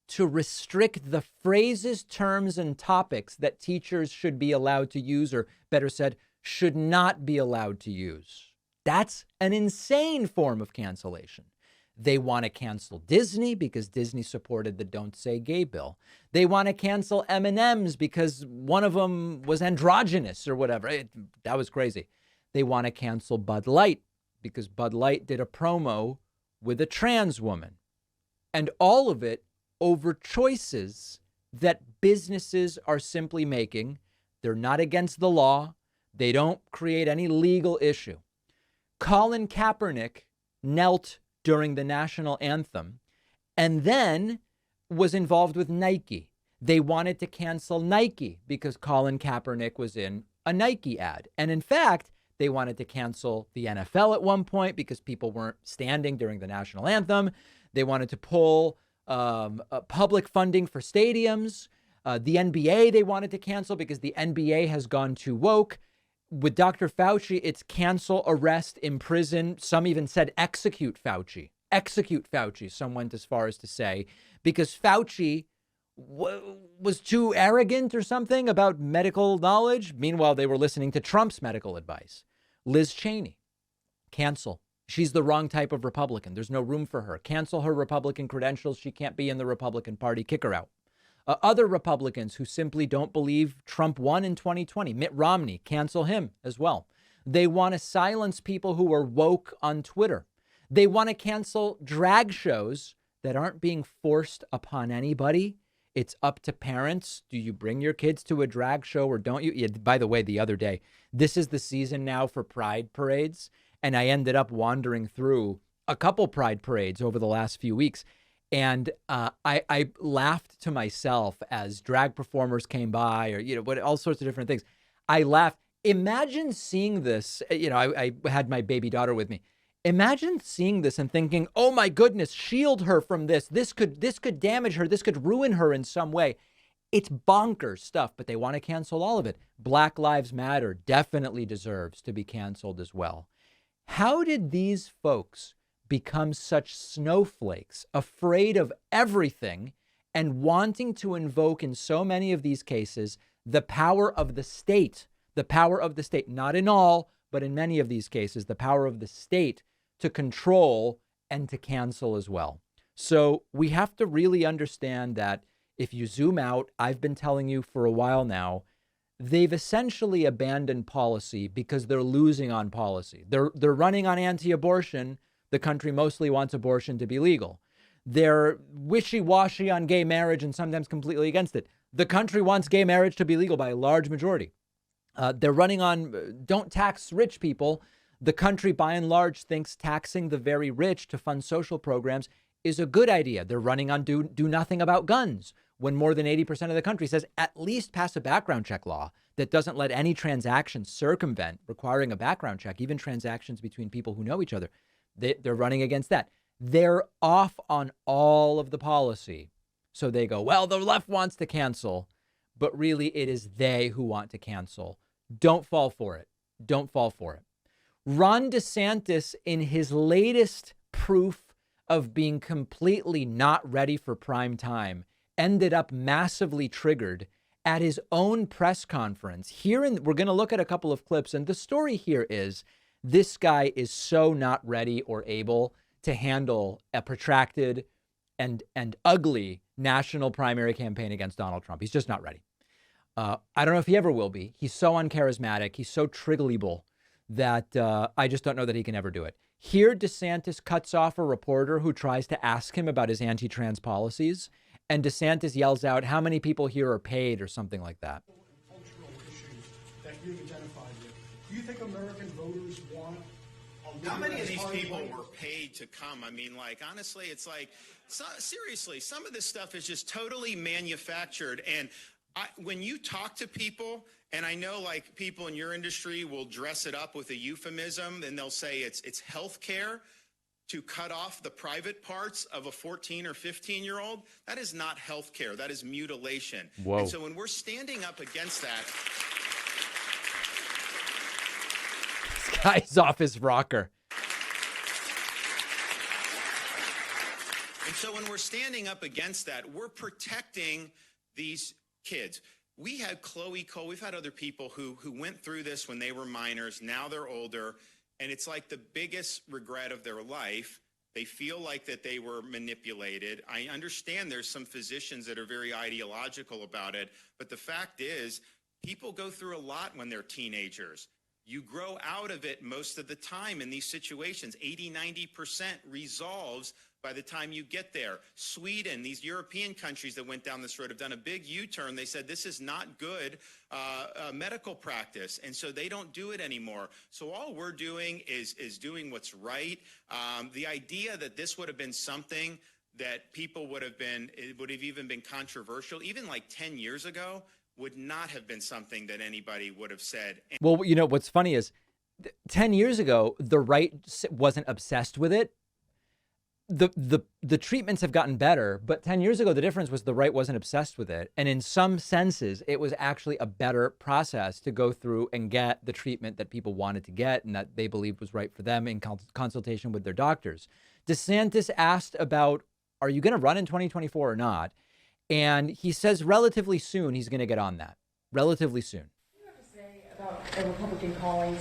to restrict the phrases, terms, and topics that teachers should be allowed to use, or better said, should not be allowed to use. That's an insane form of cancellation. They want to cancel Disney because Disney supported the Don't Say Gay bill. They want to cancel M&Ms because one of them was androgynous or whatever. That was crazy. They want to cancel Bud Light because Bud Light did a promo with a trans woman. And all of it over choices that businesses are simply making. They're not against the law. They don't create any legal issue. Colin Kaepernick knelt during the national anthem and then was involved with Nike. They wanted to cancel Nike because Colin Kaepernick was in a Nike ad. And in fact, they wanted to cancel the NFL at one point because people weren't standing during the national anthem. They wanted to pull public funding for stadiums. The NBA they wanted to cancel because the NBA has gone too woke. With Dr. Fauci, it's cancel, arrest, imprison. Some even said execute Fauci. Execute Fauci, some went as far as to say, because Fauci was too arrogant or something about medical knowledge. Meanwhile, they were listening to Trump's medical advice. Liz Cheney, cancel. She's the wrong type of Republican. There's no room for her. Cancel her Republican credentials. She can't be in the Republican Party. Kick her out. Other Republicans who simply don't believe Trump won in 2020. Mitt Romney, cancel him as well. They want to silence people who are woke on Twitter. They want to cancel drag shows that aren't being forced upon anybody. It's up to parents. Do you bring your kids to a drag show or don't you? Yeah, by the way, the other day, this is the season now for pride parades. And I ended up wandering through a couple pride parades over the last few weeks. And I laughed to myself as drag performers came by, or, all sorts of different things. I laughed. Imagine seeing this. I had my baby daughter with me. Imagine seeing this and thinking, oh my goodness, shield her from this. This could damage her. This could ruin her in some way. It's bonkers stuff, but they want to cancel all of it. Black Lives Matter definitely deserves to be canceled as well. How did these folks become such snowflakes, afraid of everything and wanting to invoke in so many of these cases the power of the state, not in all, but in many of these cases, the power of the state to control and to cancel as well. So we have to really understand that if you zoom out, I've been telling you for a while now, they've essentially abandoned policy because they're losing on policy. They're running on anti-abortion. The country mostly wants abortion to be legal. They're wishy-washy on gay marriage and sometimes completely against it. The country wants gay marriage to be legal by a large majority. They're running on don't tax rich people. The country, by and large, thinks taxing the very rich to fund social programs is a good idea. They're running on do nothing about guns, when more than 80% of the country says at least pass a background check law that doesn't let any transactions circumvent requiring a background check, even transactions between people who know each other. They're running against that. They're off on all of the policy. So they go, well, the left wants to cancel, but really it is they who want to cancel. Don't fall for it. Don't fall for it. Ron DeSantis, in his latest proof of being completely not ready for prime time, ended up massively triggered at his own press conference. We're going to look at a couple of clips. And the story here is this guy is so not ready or able to handle a protracted and ugly national primary campaign against Donald Trump. He's just not ready. I don't know if he ever will be. He's so uncharismatic. He's so triggerable that I just don't know that he can ever do it. Here, DeSantis cuts off a reporter who tries to ask him about his anti-trans policies. And DeSantis yells out, how many people here are paid or something like that. Cultural issues that you've identified with. Do you think American voters want a How many of these people were paid to come? I mean, like, honestly, it's like, seriously, some of this stuff is just totally manufactured. And when you talk to people, and I know like people in your industry will dress it up with a euphemism, and they'll say it's health care to cut off the private parts of a 14 or 15-year-old. That is not health care. That is mutilation. Whoa. And so when we're standing up against that, this guy's off his rocker. And so when we're standing up against that, we're protecting these kids. We had Chloe Cole. We've had other people who went through this when they were minors. Now they're older. And it's like the biggest regret of their life. They feel like that they were manipulated. I understand there's some physicians that are very ideological about it. But the fact is, people go through a lot when they're teenagers. You grow out of it most of the time in these situations. 80-90% resolves by the time you get there. Sweden, these European countries that went down this road have done a big U-turn. They said this is not good medical practice, and so they don't do it anymore. So all we're doing is doing what's right. The idea that this would have been something that people would have even been controversial, even like 10 years ago, would not have been something that anybody would have said. Well, you know, what's funny is 10 years ago, the right wasn't obsessed with it. The treatments have gotten better, but 10 years ago, the difference was the right wasn't obsessed with it. And in some senses, it was actually a better process to go through and get the treatment that people wanted to get and that they believed was right for them in consultation with their doctors. DeSantis asked about, are you going to run in 2024 or not? And he says relatively soon he's going to get on that. Relatively soon. What do you have to say about a Republican colleague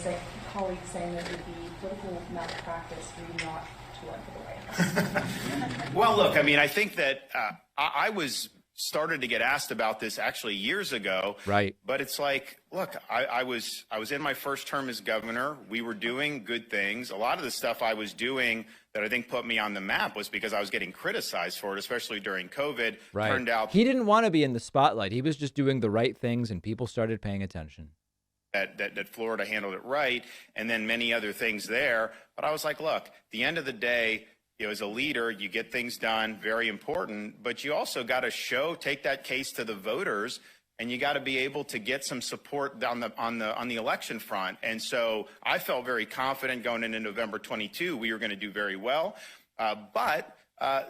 saying that it would be political malpractice for you not to run for the White House? Well, look, I mean, I think that I was started to get asked about this actually years ago. Right. But it's like, look, I was in my first term as governor. We were doing good things. A lot of the stuff I was doing that I think put me on the map was because I was getting criticized for it, especially during COVID. Right. Turned out he didn't want to be in the spotlight. He was just doing the right things and people started paying attention. That Florida handled it right, and then many other things there. But I was like, look, at the end of the day, you know, as a leader, you get things done, very important, but you also got to take that case to the voters and you got to be able to get some support on the election front. And so I felt very confident going into November 22, we were going to do very well. But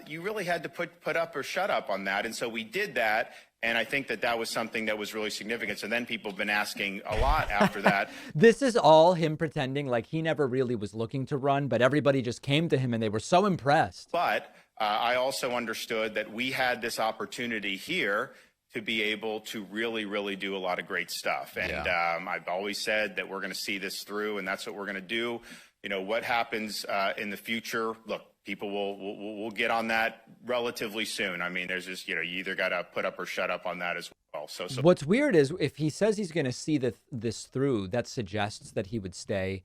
you really had to put up or shut up on that. And so we did that. And I think that was something that was really significant. So then people have been asking a lot after that. This is all him pretending like he never really was looking to run, but everybody just came to him and they were so impressed. But I also understood that we had this opportunity here to be able to really, really do a lot of great stuff. And I've always said that we're going to see this through, and that's what we're going to do. You know, what happens in the future, look, people will get on that relatively soon. I mean, there's just, you either got to put up or shut up on that as well. So what's weird is if he says he's going to see this through, that suggests that he would stay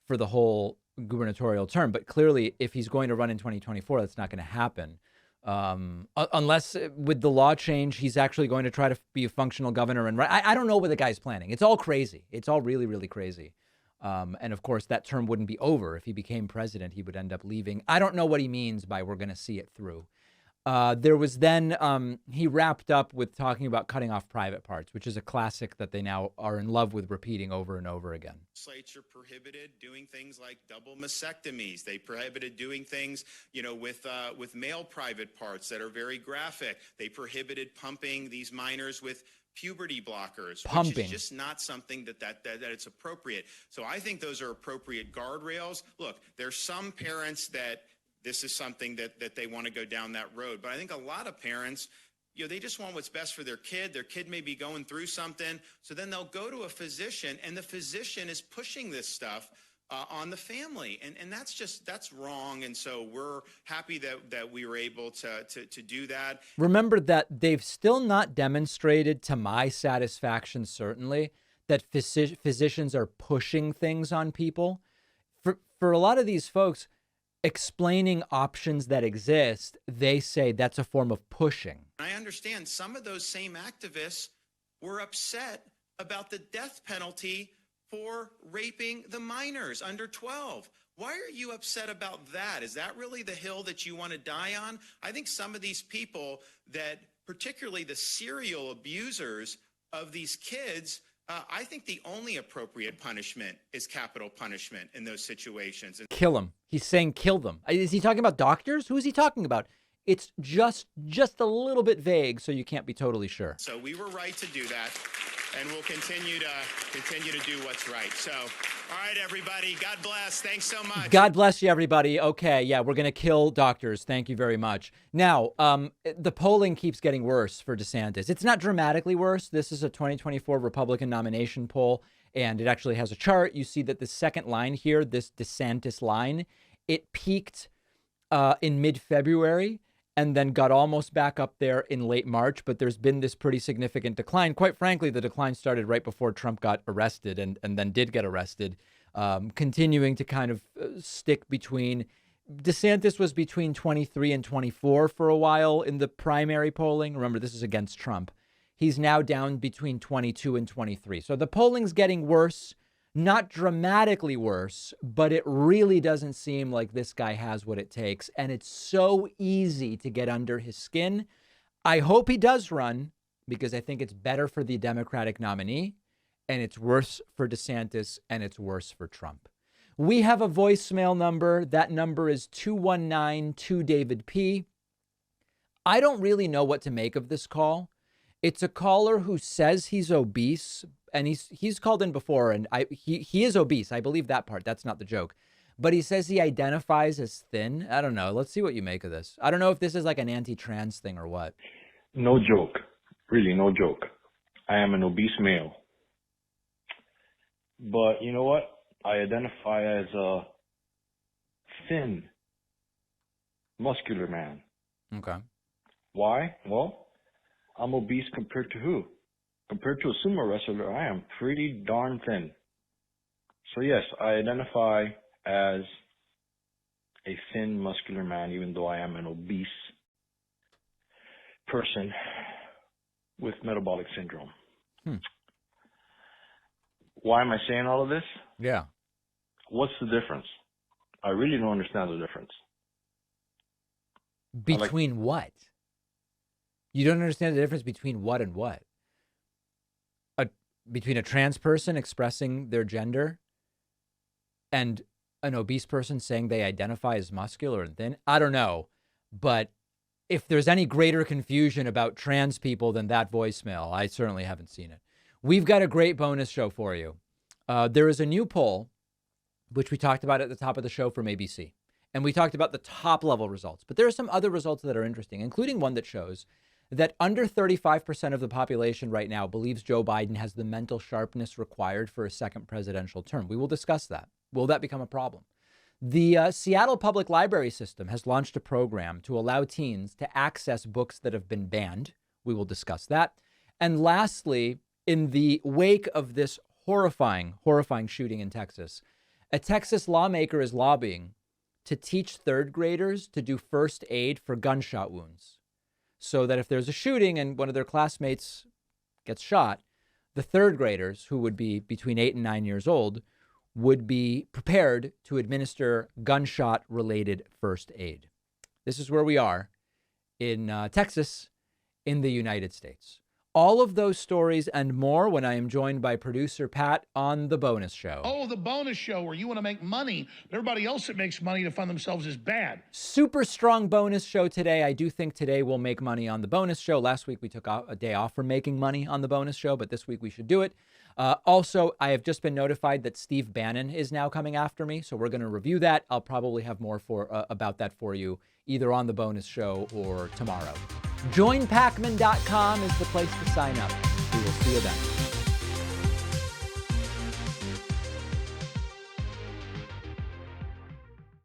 for the whole gubernatorial term. But clearly, if he's going to run in 2024, that's not going to happen. Unless with the law change, he's actually going to try to be a functional governor. And I don't know what the guy's planning. It's all crazy. It's all really, really crazy. And of course, that term wouldn't be over. If he became president, he would end up leaving. I don't know what he means by we're going to see it through. There was then he wrapped up with talking about cutting off private parts, which is a classic that they now are in love with repeating over and over again. Legislature prohibited doing things like double mastectomies. They prohibited doing things, with male private parts that are very graphic. They prohibited pumping these minors with puberty blockers, which is just not something that it's appropriate. So I think those are appropriate guardrails. Look, there's some parents that this is something that they want to go down that road. But I think a lot of parents, they just want what's best for their kid. Their kid may be going through something. So then they'll go to a physician, and the physician is pushing this stuff on the family. And that's wrong. And so we're happy that we were able to do that. Remember that they've still not demonstrated, to my satisfaction, certainly, that physicians are pushing things on people. For a lot of these folks, explaining options that exist, they say that's a form of pushing. I understand some of those same activists were upset about the death penalty for raping the minors under 12. Why are you upset about that? Is that really the hill that you want to die on? I think some of these people that, particularly the serial abusers of these kids, I think the only appropriate punishment is capital punishment in those situations. Kill them. He's saying kill them. Is he talking about doctors? Who is he talking about? It's just a little bit vague, so you can't be totally sure. So we were right to do that, and we'll continue to do what's right. So, all right, everybody. God bless. Thanks so much. God bless you, everybody. Okay, yeah, we're going to kill doctors. Thank you very much. Now, the polling keeps getting worse for DeSantis. It's not dramatically worse. This is a 2024 Republican nomination poll, and it actually has a chart. You see that the second line here, this DeSantis line, it peaked in mid-February and then got almost back up there in late March. But there's been this pretty significant decline. Quite frankly, the decline started right before Trump got arrested and then did get arrested, continuing to kind of stick between. DeSantis was between 23 and 24 for a while in the primary polling. Remember, this is against Trump. He's now down between 22 and 23. So the polling's getting worse. Not dramatically worse, but it really doesn't seem like this guy has what it takes. And it's so easy to get under his skin. I hope he does run because I think it's better for the Democratic nominee and it's worse for DeSantis and it's worse for Trump. We have a voicemail number. That number is 219-2-DAVID-P. I don't really know what to make of this call. It's a caller who says he's obese, and he's called in before, and he is obese. I believe that part. That's not the joke. But he says he identifies as thin. I don't know. Let's see what you make of this. I don't know if this is like an anti-trans thing or what. No joke. Really, no joke. I am an obese male. But you know what? I identify as a thin, muscular man. Okay. Why? Well, I'm obese compared to who? Compared to a sumo wrestler, I am pretty darn thin. So yes, I identify as a thin, muscular man, even though I am an obese person with metabolic syndrome. Why am I saying all of this? Yeah. What's the difference? I really don't understand the difference. Between what? You don't understand the difference between what and what? between a trans person expressing their gender and an obese person saying they identify as muscular and thin. I don't know. But if there's any greater confusion about trans people than that voicemail, I certainly haven't seen it. We've got a great bonus show for you. There is a new poll, which we talked about at the top of the show from ABC. And we talked about the top level results. But there are some other results that are interesting, including one that shows that under 35% of the population right now believes Joe Biden has the mental sharpness required for a second presidential term. We will discuss that. Will that become a problem? The Seattle Public Library System has launched a program to allow teens to access books that have been banned. We will discuss that. And lastly, in the wake of this horrifying shooting in Texas, a Texas lawmaker is lobbying to teach third graders to do first aid for gunshot wounds, so that if there's a shooting and one of their classmates gets shot, the third graders, who would be between 8 and 9 years old, would be prepared to administer gunshot-related first aid. This is where we are in Texas, in the United States. All of those stories and more when I am joined by producer Pat on The Bonus Show. Oh, The Bonus Show, where you want to make money, but everybody else that makes money to fund themselves is bad. Super strong bonus show today. I do think today we'll make money on The Bonus Show. Last week we took a day off from making money on The Bonus Show, but this week we should do it. Also, I have just been notified that Steve Bannon is now coming after me, so we're going to review that. I'll probably have more about that for you either on The Bonus Show or tomorrow. JoinPacman.com is the place to sign up. We will see you then.